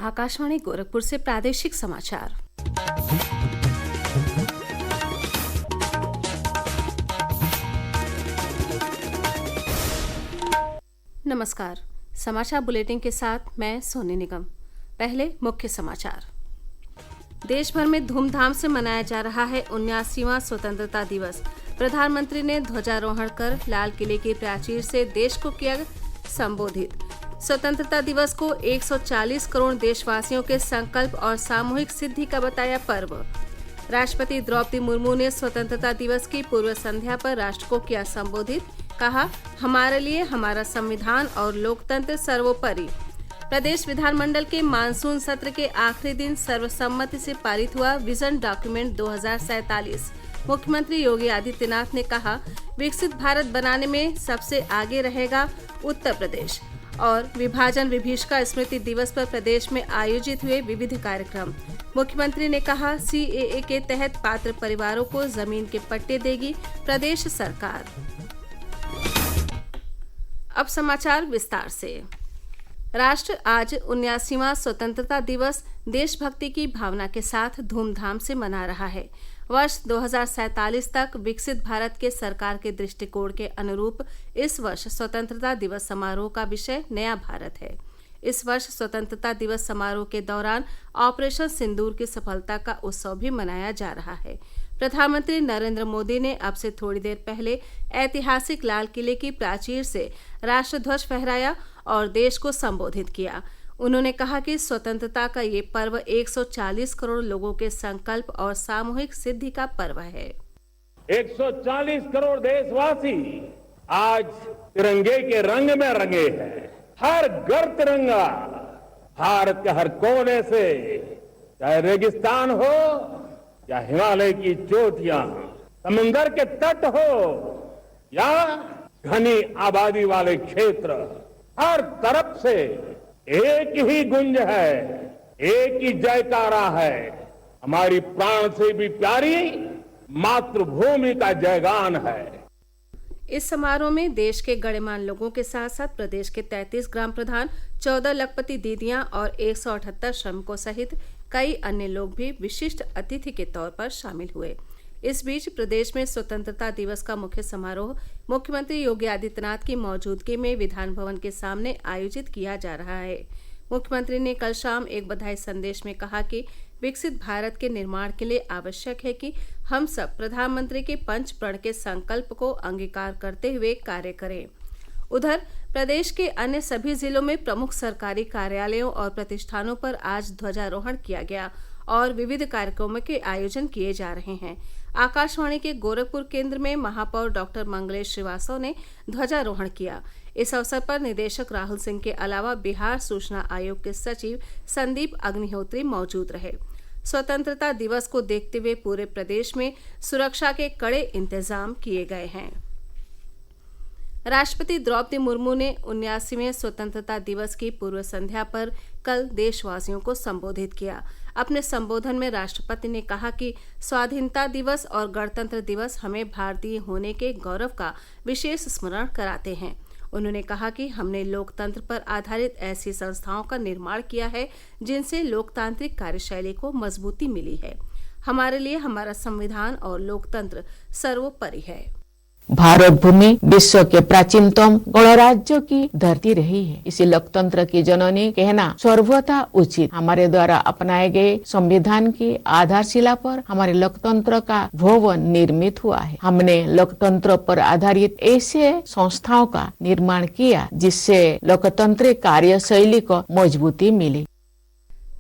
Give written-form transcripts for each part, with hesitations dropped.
आकाशवाणी गोरखपुर से प्रादेशिक समाचार। नमस्कार। समाचार बुलेटिन के साथ मैं सोनी निगम। पहले मुख्य समाचार। देश भर में धूमधाम से मनाया जा रहा है 79वां स्वतंत्रता दिवस। प्रधानमंत्री ने ध्वजारोहण कर लाल किले की प्राचीर से देश को किया संबोधित। स्वतंत्रता दिवस को 140 करोड़ देशवासियों के संकल्प और सामूहिक सिद्धि का बताया पर्व। राष्ट्रपति द्रौपदी मुर्मू ने स्वतंत्रता दिवस की पूर्व संध्या पर राष्ट्र को किया संबोधित। कहा, हमारे लिए हमारा संविधान और लोकतंत्र सर्वोपरि। प्रदेश विधानमंडल के मानसून सत्र के आखिरी दिन सर्वसम्मति से पारित हुआ विजन डॉक्यूमेंट 2047। मुख्यमंत्री योगी आदित्यनाथ ने कहा, विकसित भारत बनाने में सबसे आगे रहेगा उत्तर प्रदेश। और विभाजन विभीषिका स्मृति दिवस पर प्रदेश में आयोजित हुए विविध कार्यक्रम। मुख्यमंत्री ने कहा, CAA के तहत पात्र परिवारों को जमीन के पट्टे देगी प्रदेश सरकार। अब समाचार विस्तार से। राष्ट्र आज 79वां स्वतंत्रता दिवस देशभक्ति की भावना के साथ धूमधाम से मना रहा है। वर्ष 2047 तक विकसित भारत के सरकार के दृष्टिकोण के अनुरूप इस वर्ष स्वतंत्रता दिवस समारोह का विषय नया भारत है। इस वर्ष स्वतंत्रता दिवस समारोह के दौरान ऑपरेशन सिंदूर की सफलता का उत्सव भी मनाया जा रहा है। प्रधानमंत्री नरेंद्र मोदी ने अब से थोड़ी देर पहले ऐतिहासिक लाल किले की प्राचीर से राष्ट्रध्वज फहराया और देश को संबोधित किया। उन्होंने कहा कि स्वतंत्रता का ये पर्व 140 करोड़ लोगों के संकल्प और सामूहिक सिद्धि का पर्व है। 140 करोड़ देशवासी आज तिरंगे के रंग में रंगे हैं। हर घर तिरंगा, भारत के हर कोने से, चाहे रेगिस्तान हो या हिमालय की चोटियां, समुंदर के तट हो या घनी आबादी वाले क्षेत्र, हर तरफ से एक ही गुंज है, एक ही जयकारा है। हमारी प्राण से भी प्यारी मातृभूमि का जयगान है। इस समारोह में देश के गणमान्य लोगों के साथ साथ प्रदेश के 33 ग्राम प्रधान, 14 लखपति दीदियां और 178 श्रमिकों सहित कई अन्य लोग भी विशिष्ट अतिथि के तौर पर शामिल हुए। इस बीच प्रदेश में स्वतंत्रता दिवस का मुख्य समारोह मुख्यमंत्री योगी आदित्यनाथ की मौजूदगी में विधान भवन के सामने आयोजित किया जा रहा है। मुख्यमंत्री ने कल शाम एक बधाई संदेश में कहा कि विकसित भारत के निर्माण के लिए आवश्यक है कि हम सब प्रधानमंत्री के पंच प्रण के संकल्प को अंगीकार करते हुए कार्य करें। उधर प्रदेश के अन्य सभी जिलों में प्रमुख सरकारी कार्यालयों और प्रतिष्ठानों पर आज ध्वजारोहण किया गया और विविध कार्यक्रमों के आयोजन किए जा रहे हैं। आकाशवाणी के गोरखपुर केंद्र में महापौर डॉक्टर मंगलेश श्रीवास्तव ने ध्वजारोहण किया। इस अवसर पर निदेशक राहुल सिंह के अलावा बिहार सूचना आयोग के सचिव संदीप अग्निहोत्री मौजूद रहे। स्वतंत्रता दिवस को देखते हुए पूरे प्रदेश में सुरक्षा के कड़े इंतजाम किए गए हैं। राष्ट्रपति द्रौपदी मुर्मू ने 79वें स्वतंत्रता दिवस की पूर्व संध्या पर कल देशवासियों को संबोधित किया। अपने संबोधन में राष्ट्रपति ने कहा कि स्वाधीनता दिवस और गणतंत्र दिवस हमें भारतीय होने के गौरव का विशेष स्मरण कराते हैं। उन्होंने कहा कि हमने लोकतंत्र पर आधारित ऐसी संस्थाओं का निर्माण किया है जिनसे लोकतांत्रिक कार्यशैली को मजबूती मिली है। हमारे लिए हमारा संविधान और लोकतंत्र सर्वोपरि है। भारत भूमि विश्व के प्राचीनतम गणराज्य की धरती रही है। इसी लोकतंत्र की जननी कहना सर्वथा उचित। हमारे द्वारा अपनाए गए संविधान की आधारशिला पर हमारे लोकतंत्र का भवन निर्मित हुआ है। हमने लोकतंत्र पर आधारित ऐसे संस्थाओं का निर्माण किया जिससे लोकतांत्रिक कार्यशैली को मजबूती मिली।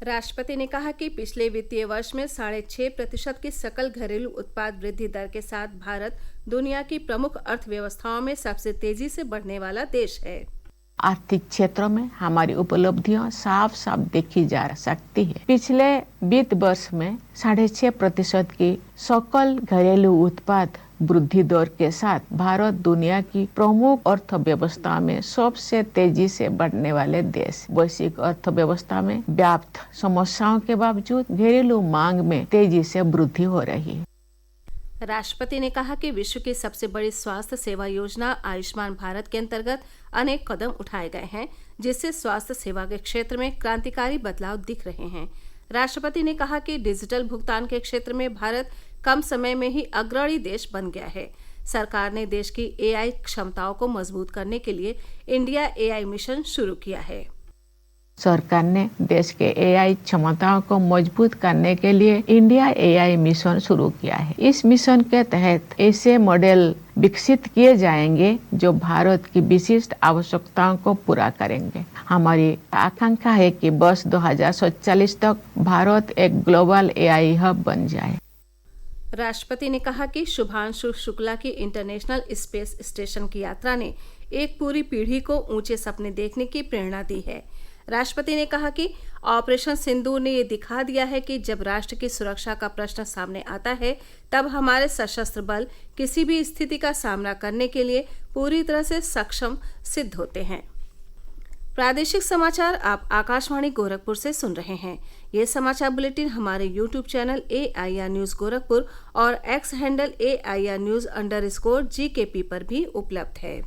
राष्ट्रपति ने कहा कि पिछले वित्तीय वर्ष में 6.5% की सकल घरेलू उत्पाद वृद्धि दर के साथ भारत दुनिया की प्रमुख अर्थव्यवस्थाओं में सबसे तेजी से बढ़ने वाला देश है। आर्थिक क्षेत्र में हमारी उपलब्धियां साफ साफ देखी जा सकती है। पिछले वित्त वर्ष में 6.5% की सकल घरेलू उत्पाद वृद्धि दर के साथ भारत दुनिया की प्रमुख अर्थव्यवस्था में सबसे तेजी से बढ़ने वाले देश। वैश्विक अर्थव्यवस्था में व्याप्त समस्याओं के बावजूद घरेलू मांग में तेजी से वृद्धि हो रही है। राष्ट्रपति ने कहा कि विश्व की सबसे बड़ी स्वास्थ्य सेवा योजना आयुष्मान भारत के अंतर्गत अनेक कदम उठाए गए हैं जिससे स्वास्थ्य सेवा के क्षेत्र में क्रांतिकारी बदलाव दिख रहे हैं। राष्ट्रपति ने कहा कि डिजिटल भुगतान के क्षेत्र में भारत कम समय में ही अग्रणी देश बन गया है। सरकार ने देश की एआई क्षमताओं को मजबूत करने के लिए इंडिया एआई मिशन शुरू किया है। सरकार ने देश के एआई क्षमताओं को मजबूत करने के लिए इंडिया एआई मिशन शुरू किया है। इस मिशन के तहत ऐसे मॉडल विकसित किए जाएंगे जो भारत की विशिष्ट आवश्यकताओं को पूरा करेंगे। हमारी आकांक्षा है कि वर्ष 2047 तक भारत एक ग्लोबल एआई हब बन जाए। राष्ट्रपति ने कहा कि शुभांशु शुक्ला की इंटरनेशनल स्पेस स्टेशन की यात्रा ने एक पूरी पीढ़ी को ऊंचे सपने देखने की प्रेरणा दी है। राष्ट्रपति ने कहा कि ऑपरेशन सिंदूर ने ये दिखा दिया है कि जब राष्ट्र की सुरक्षा का प्रश्न सामने आता है, तब हमारे सशस्त्र बल किसी भी स्थिति का सामना करने के लिए पूरी तरह से सक्षम सिद्ध होते हैं। प्रादेशिक समाचार आप आकाशवाणी गोरखपुर से सुन रहे हैं। ये समाचार बुलेटिन हमारे YouTube channel AIR news Gorakhpur और X हैंडल AIR News_GKP पर भी उपलब्ध है।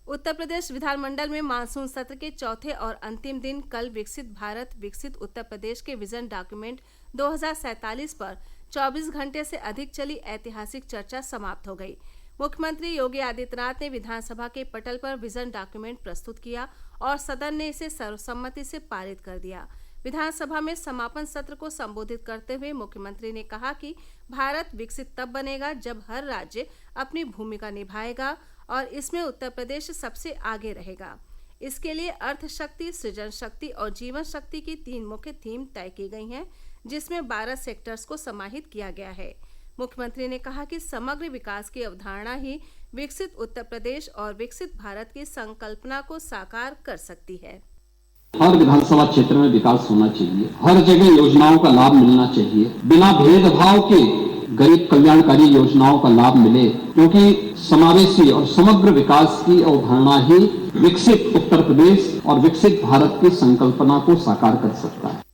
उत्तर प्रदेश विधानमंडल में मानसून सत्र के चौथे और अंतिम दिन कल विकसित भारत विकसित उत्तर प्रदेश के विजन डॉक्यूमेंट 2047 पर 24 घंटे से अधिक चली ऐतिहासिक चर्चा समाप्त हो गई। मुख्यमंत्री योगी आदित्यनाथ ने विधानसभा के पटल पर विजन डॉक्यूमेंट प्रस्तुत किया और सदन ने इसे सर्वसम्मति से पारित कर दिया। विधानसभा में समापन सत्र को संबोधित करते हुए मुख्यमंत्री ने कहा कि भारत विकसित तब बनेगा जब हर राज्य अपनी भूमिका निभाएगा और इसमें उत्तर प्रदेश सबसे आगे रहेगा। इसके लिए अर्थ शक्ति, सृजन शक्ति और जीवन शक्ति की 3 मुख्य थीम तय की गई हैं, जिसमें 12 सेक्टर्स को समाहित किया गया है। मुख्यमंत्री ने कहा कि समग्र विकास की अवधारणा ही विकसित उत्तर प्रदेश और विकसित भारत की संकल्पना को साकार कर सकती है। हर विधानसभा क्षेत्र में विकास होना चाहिए, हर जगह योजनाओं का लाभ मिलना चाहिए, बिना भेदभाव के गरीब कल्याणकारी योजनाओं का लाभ मिले, क्योंकि समावेशी और समग्र विकास की अवधारणा ही विकसित उत्तर प्रदेश और विकसित भारत की संकल्पना को साकार कर सकता है।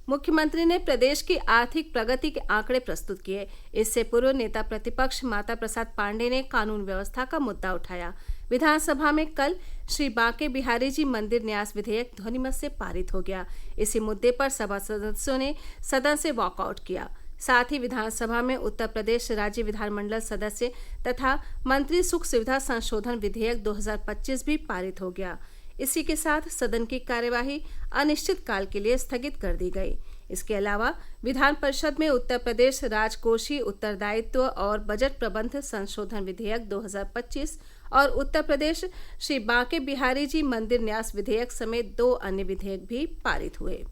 मुख्यमंत्री ने प्रदेश की आर्थिक प्रगति के आंकड़े प्रस्तुत किए। इससे पूर्व नेता प्रतिपक्ष माता प्रसाद पांडे ने कानून व्यवस्था का मुद्दा उठाया। विधानसभा में कल श्री बांके बिहारी जी मंदिर न्यास विधेयक ध्वनिमत से पारित हो गया। इसी मुद्दे पर सभा सदस्यों ने सदन से वॉकआउट किया। साथ ही विधानसभा में उत्तर प्रदेश राज्य विधानमंडल सदस्य तथा मंत्री सुख सुविधा संशोधन विधेयक 2025 भी पारित हो गया। इसी के साथ सदन की कार्यवाही अनिश्चित काल के लिए स्थगित कर दी गई। इसके अलावा विधान परिषद में उत्तर प्रदेश राजकोषीय उत्तरदायित्व और बजट प्रबंध संशोधन विधेयक 2025 और उत्तर प्रदेश श्री बांके बिहारी जी मंदिर न्यास विधेयक समेत 2 अन्य विधेयक भी पारित हुए।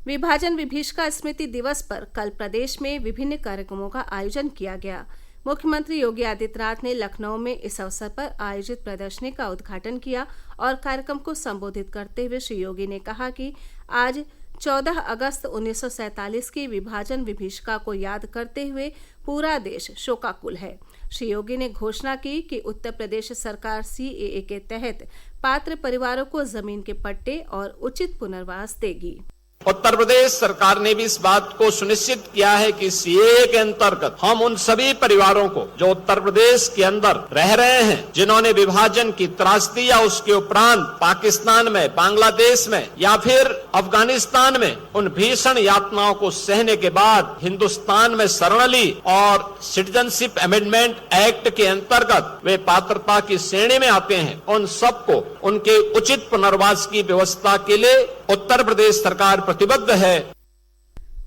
विभाजन विभीषिका स्मृति दिवस पर कल प्रदेश में विभिन्न कार्यक्रमों का आयोजन किया गया। मुख्यमंत्री योगी आदित्यनाथ ने लखनऊ में इस अवसर पर आयोजित प्रदर्शनी का उद्घाटन किया और कार्यक्रम को संबोधित करते हुए श्री योगी ने कहा कि आज 14 अगस्त 1947 की विभाजन विभीषिका को याद करते हुए पूरा देश शोकाकुल है। श्री योगी ने घोषणा की कि उत्तर प्रदेश सरकार CAA के तहत पात्र परिवारों को जमीन के पट्टे और उचित पुनर्वास देगी। उत्तर प्रदेश सरकार ने भी इस बात को सुनिश्चित किया है कि CAA के अंतर्गत हम उन सभी परिवारों को जो उत्तर प्रदेश के अंदर रह रहे हैं, जिन्होंने विभाजन की त्रासदी या उसके उपरांत पाकिस्तान में, बांग्लादेश में या फिर अफगानिस्तान में उन भीषण यातनाओं को सहने के बाद हिंदुस्तान में शरण ली और सिटीजनशिप अमेंडमेंट एक्ट के अंतर्गत वे पात्रता की श्रेणी में आते हैं, उन सबको उनके उचित पुनर्वास की व्यवस्था के लिए उत्तर प्रदेश सरकार प्रतिबद्ध है।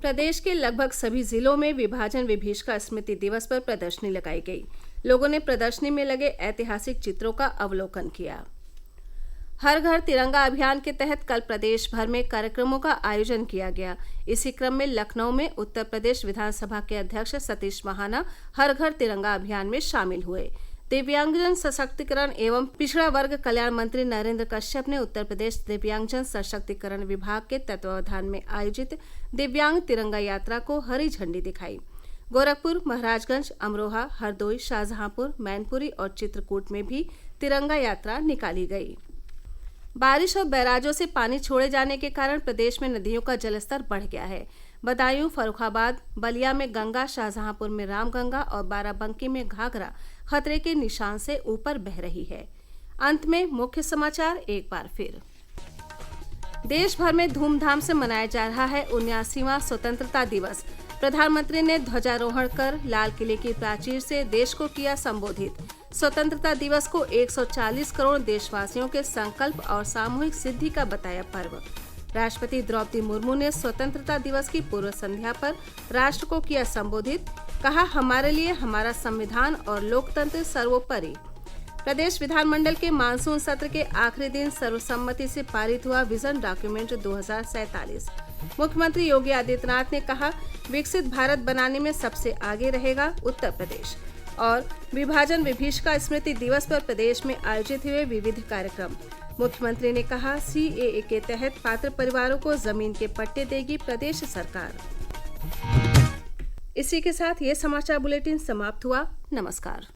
प्रदेश के लगभग सभी जिलों में विभाजन विभीषिका स्मृति दिवस पर प्रदर्शनी लगाई गई। लोगों ने प्रदर्शनी में लगे ऐतिहासिक चित्रों का अवलोकन किया। हर घर तिरंगा अभियान के तहत कल प्रदेश भर में कार्यक्रमों का आयोजन किया गया। इसी क्रम में लखनऊ में उत्तर प्रदेश विधानसभा के अध्यक्ष सतीश महाना हर घर तिरंगा अभियान में शामिल हुए। दिव्यांगजन सशक्तिकरण एवं पिछड़ा वर्ग कल्याण मंत्री नरेंद्र कश्यप ने उत्तर प्रदेश दिव्यांगजन सशक्तिकरण विभाग के तत्वावधान में आयोजित दिव्यांग तिरंगा यात्रा को हरी झंडी दिखाई। गोरखपुर, महाराजगंज, अमरोहा, हरदोई, शाहजहांपुर, मैनपुरी और चित्रकूट में भी तिरंगा यात्रा निकाली गई। बारिश और बैराजों से पानी छोड़े जाने के कारण प्रदेश में नदियों का जलस्तर बढ़ गया है। बदायूं, फर्रुखाबाद, बलिया में गंगा, शाहजहांपुर में रामगंगा और बाराबंकी में घाघरा खतरे के निशान से ऊपर बह रही है। अंत में मुख्य समाचार एक बार फिर। देश भर में धूमधाम से मनाया जा रहा है 79वां स्वतंत्रता दिवस। प्रधानमंत्री ने ध्वजारोहण कर लाल किले की प्राचीर से देश को किया संबोधित। स्वतंत्रता दिवस को 140 करोड़ देशवासियों के संकल्प और सामूहिक सिद्धि का बताया पर्व। राष्ट्रपति द्रौपदी मुर्मू ने स्वतंत्रता दिवस की पूर्व संध्या पर राष्ट्र को किया संबोधित। कहा, हमारे लिए हमारा संविधान और लोकतंत्र सर्वोपरि। प्रदेश विधानमंडल के मानसून सत्र के आखिरी दिन सर्वसम्मति से पारित हुआ विजन डॉक्यूमेंट 2047। मुख्यमंत्री योगी आदित्यनाथ ने कहा, विकसित भारत बनाने में सबसे आगे रहेगा उत्तर प्रदेश। और विभाजन विभीषिका स्मृति दिवस पर प्रदेश में आयोजित हुए विविध कार्यक्रम। मुख्यमंत्री ने कहा, CAA के तहत पात्र परिवारों को जमीन के पट्टे देगी प्रदेश सरकार। इसी के साथ ये समाचार बुलेटिन समाप्त हुआ। नमस्कार।